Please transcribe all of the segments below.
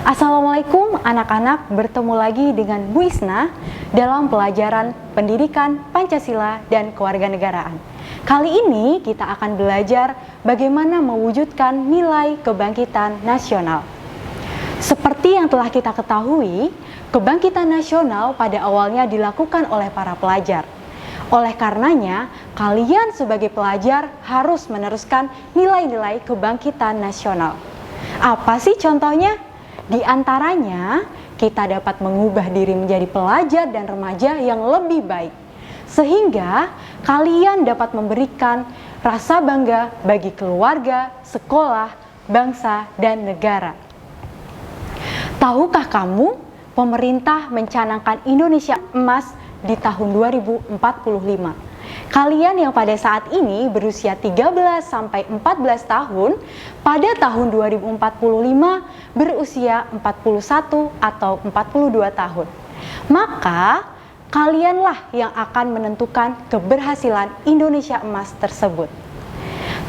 Assalamualaikum anak-anak, bertemu lagi dengan Bu Isna dalam pelajaran Pendidikan Pancasila dan Kewarganegaraan. Kali ini kita akan belajar bagaimana mewujudkan nilai kebangkitan nasional. Seperti yang telah kita ketahui, kebangkitan nasional pada awalnya dilakukan oleh para pelajar. Oleh karenanya, kalian sebagai pelajar harus meneruskan nilai-nilai kebangkitan nasional. Apa sih contohnya? Di antaranya, kita dapat mengubah diri menjadi pelajar dan remaja yang lebih baik, sehingga kalian dapat memberikan rasa bangga bagi keluarga, sekolah, bangsa, dan negara. Tahukah kamu, pemerintah mencanangkan Indonesia Emas di tahun 2045. Kalian yang pada saat ini berusia 13 sampai 14 tahun, pada tahun 2045 berusia 41 atau 42 tahun. Maka, kalianlah yang akan menentukan keberhasilan Indonesia Emas tersebut.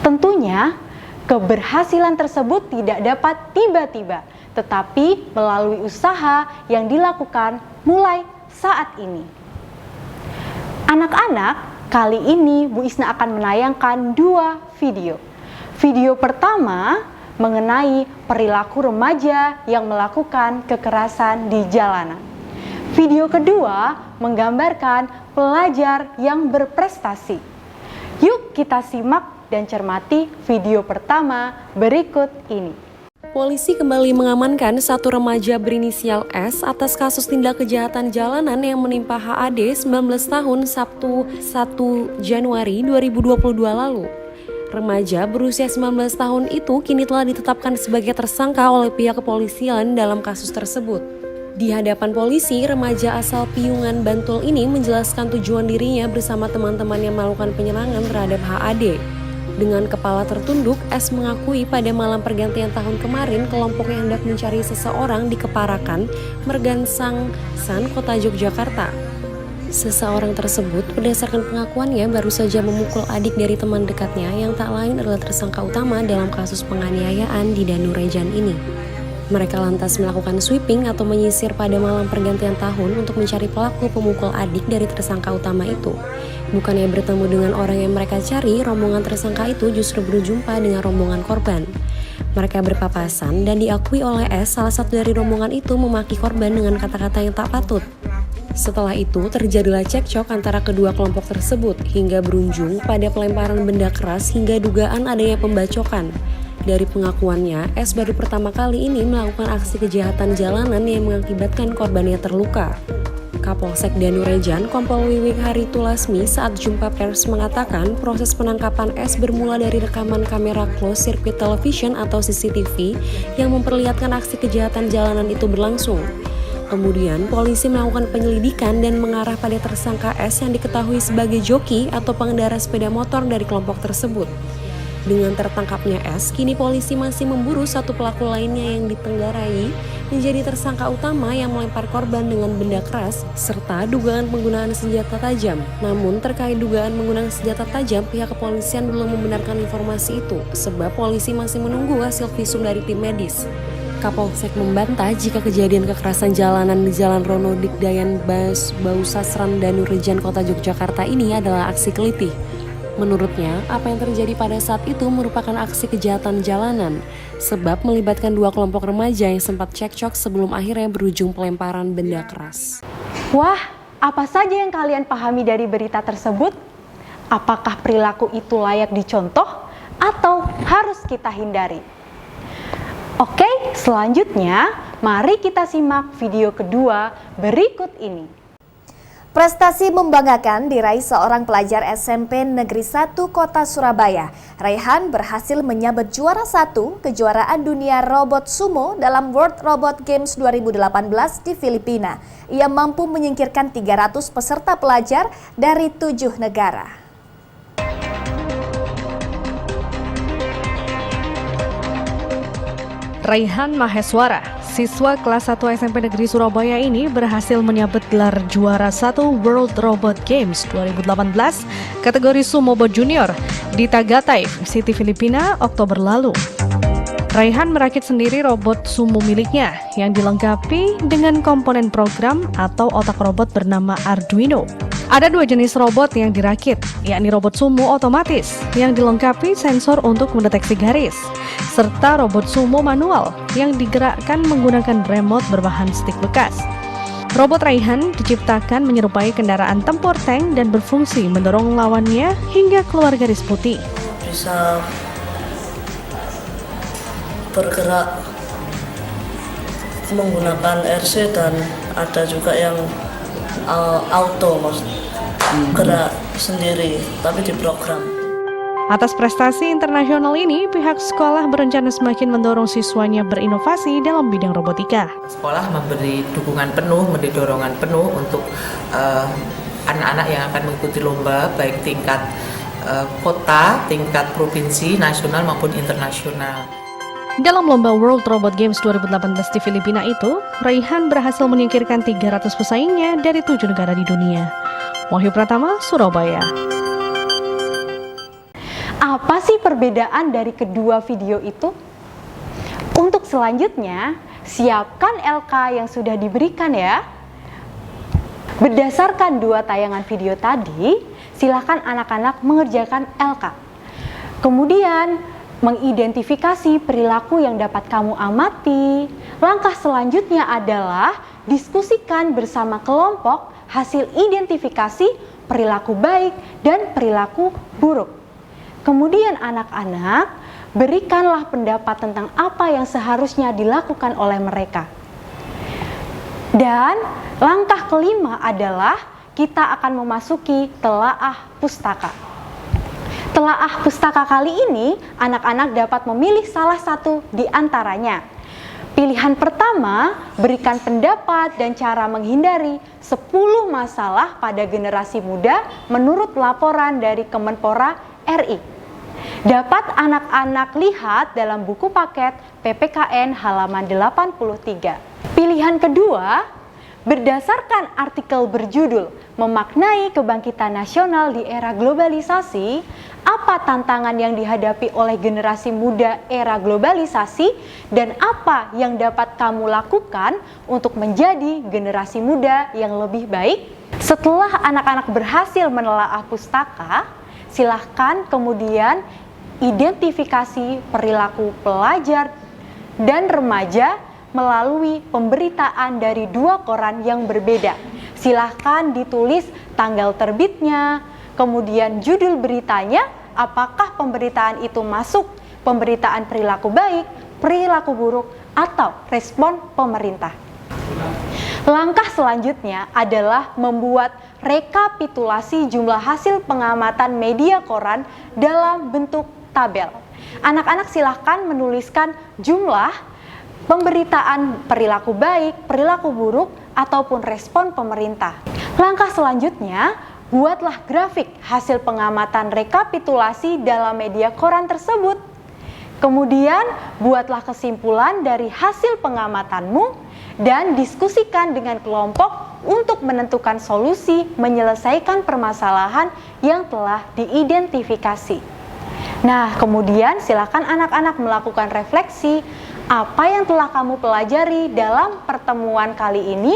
Tentunya, keberhasilan tersebut tidak dapat tiba-tiba, tetapi melalui usaha yang dilakukan mulai saat ini. Anak-anak, kali ini Bu Isna akan menayangkan dua video. Video pertama mengenai perilaku remaja yang melakukan kekerasan di jalanan. Video kedua menggambarkan pelajar yang berprestasi. Yuk kita simak dan cermati video pertama berikut ini. Polisi kembali mengamankan satu remaja berinisial S atas kasus tindak kejahatan jalanan yang menimpa HAD 19 tahun Sabtu 1 Januari 2022 lalu. Remaja berusia 19 tahun itu kini telah ditetapkan sebagai tersangka oleh pihak kepolisian dalam kasus tersebut. Di hadapan polisi, remaja asal Piungan, Bantul ini menjelaskan tujuan dirinya bersama teman-temannya melakukan penyerangan terhadap HAD. Dengan kepala tertunduk, S mengakui pada malam pergantian tahun kemarin kelompoknya hendak mencari seseorang di Keparakan, Mergansang, Kota Yogyakarta. Seseorang tersebut berdasarkan pengakuannya baru saja memukul adik dari teman dekatnya yang tak lain adalah tersangka utama dalam kasus penganiayaan di Danurejan ini. Mereka lantas melakukan sweeping atau menyisir pada malam pergantian tahun untuk mencari pelaku pemukul adik dari tersangka utama itu. Bukannya bertemu dengan orang yang mereka cari, rombongan tersangka itu justru berjumpa dengan rombongan korban. Mereka berpapasan dan diakui oleh S, salah satu dari rombongan itu memaki korban dengan kata-kata yang tak patut. Setelah itu terjadilah cekcok antara kedua kelompok tersebut hingga berujung pada pelemparan benda keras hingga dugaan adanya pembacokan. Dari pengakuannya, S baru pertama kali ini melakukan aksi kejahatan jalanan yang mengakibatkan korbannya terluka. Kapolsek Danurejan, Kompol Wiwik Haritulasmi saat jumpa pers mengatakan proses penangkapan S bermula dari rekaman kamera closed circuit television atau CCTV yang memperlihatkan aksi kejahatan jalanan itu berlangsung. Kemudian polisi melakukan penyelidikan dan mengarah pada tersangka S yang diketahui sebagai joki atau pengendara sepeda motor dari kelompok tersebut. Dengan tertangkapnya S, kini polisi masih memburu satu pelaku lainnya yang ditenggarai menjadi tersangka utama yang melempar korban dengan benda keras serta dugaan penggunaan senjata tajam. Namun terkait dugaan menggunakan senjata tajam, pihak kepolisian belum membenarkan informasi itu sebab polisi masih menunggu hasil visum dari tim medis. Kapolsek membantah jika kejadian kekerasan jalanan di Jalan Rono Digdayan Bausasran Danurejan Kota Yogyakarta ini adalah aksi kelitih. Menurutnya, apa yang terjadi pada saat itu merupakan aksi kejahatan jalanan, sebab melibatkan dua kelompok remaja yang sempat cekcok sebelum akhirnya berujung pelemparan benda keras. Wah, apa saja yang kalian pahami dari berita tersebut? Apakah perilaku itu layak dicontoh atau harus kita hindari? Oke, selanjutnya mari kita simak video kedua berikut ini. Prestasi membanggakan diraih seorang pelajar SMP Negeri 1 Kota Surabaya. Raihan berhasil menyabet juara 1 kejuaraan dunia robot sumo dalam World Robot Games 2018 di Filipina. Ia mampu menyingkirkan 300 peserta pelajar dari 7 negara. Raihan Maheswara, siswa kelas 1 SMP Negeri Surabaya ini berhasil menyabet gelar juara 1 World Robot Games 2018 kategori Sumo Bot Junior di Tagaytay City, Filipina, Oktober lalu. Raihan merakit sendiri robot sumo miliknya yang dilengkapi dengan komponen program atau otak robot bernama Arduino. Ada 2 jenis robot yang dirakit, yakni robot sumo otomatis yang dilengkapi sensor untuk mendeteksi garis, serta robot sumo manual yang digerakkan menggunakan remote berbahan stik bekas. Robot Raihan diciptakan menyerupai kendaraan tempur tank dan berfungsi mendorong lawannya hingga keluar garis putih. Bisa bergerak menggunakan RC dan ada juga yang auto, gerak sendiri tapi diprogram. Atas prestasi internasional ini, pihak sekolah berencana semakin mendorong siswanya berinovasi dalam bidang robotika. Sekolah memberi dukungan penuh, memberi dorongan penuh untuk anak-anak yang akan mengikuti lomba baik tingkat kota, tingkat provinsi, nasional maupun internasional. Dalam lomba World Robot Games 2018 di Filipina itu, Raihan berhasil menyingkirkan 300 pesaingnya dari 7 negara di dunia. Wahyu Pratama, Surabaya. Apa sih perbedaan dari kedua video itu? Untuk selanjutnya, siapkan LK yang sudah diberikan ya. Berdasarkan 2 tayangan video tadi, silakan anak-anak mengerjakan LK. Kemudian, mengidentifikasi perilaku yang dapat kamu amati. Langkah selanjutnya adalah diskusikan bersama kelompok hasil identifikasi perilaku baik dan perilaku buruk. Kemudian anak-anak berikanlah pendapat tentang apa yang seharusnya dilakukan oleh mereka. Dan langkah kelima adalah kita akan memasuki telaah pustaka. Telaah pustaka kali ini, anak-anak dapat memilih salah satu di antaranya. Pilihan pertama, berikan pendapat dan cara menghindari 10 masalah pada generasi muda menurut laporan dari Kemenpora RI. Dapat anak-anak lihat dalam buku paket PPKN halaman 83. Pilihan kedua, berdasarkan artikel berjudul Memaknai Kebangkitan Nasional di Era Globalisasi, apa tantangan yang dihadapi oleh generasi muda era globalisasi dan apa yang dapat kamu lakukan untuk menjadi generasi muda yang lebih baik? Setelah anak-anak berhasil menelaah pustaka, silahkan kemudian identifikasi perilaku pelajar dan remaja melalui pemberitaan dari 2 koran yang berbeda. Silahkan ditulis tanggal terbitnya, kemudian judul beritanya, apakah pemberitaan itu masuk pemberitaan perilaku baik, perilaku buruk, atau respon pemerintah. Langkah selanjutnya adalah membuat rekapitulasi jumlah hasil pengamatan media koran dalam bentuk tabel. Anak-anak silahkan menuliskan jumlah pemberitaan perilaku baik, perilaku buruk, ataupun respon pemerintah. Langkah selanjutnya, buatlah grafik hasil pengamatan rekapitulasi dalam media koran tersebut. Kemudian, buatlah kesimpulan dari hasil pengamatanmu dan diskusikan dengan kelompok untuk menentukan solusi menyelesaikan permasalahan yang telah diidentifikasi. Nah, kemudian silakan anak-anak melakukan refleksi apa yang telah kamu pelajari dalam pertemuan kali ini,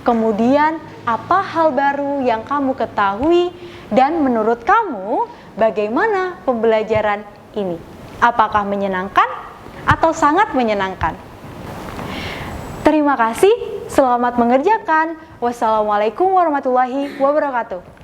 kemudian apa hal baru yang kamu ketahui, dan menurut kamu bagaimana pembelajaran ini? Apakah menyenangkan atau sangat menyenangkan? Terima kasih, selamat mengerjakan. Wassalamualaikum warahmatullahi wabarakatuh.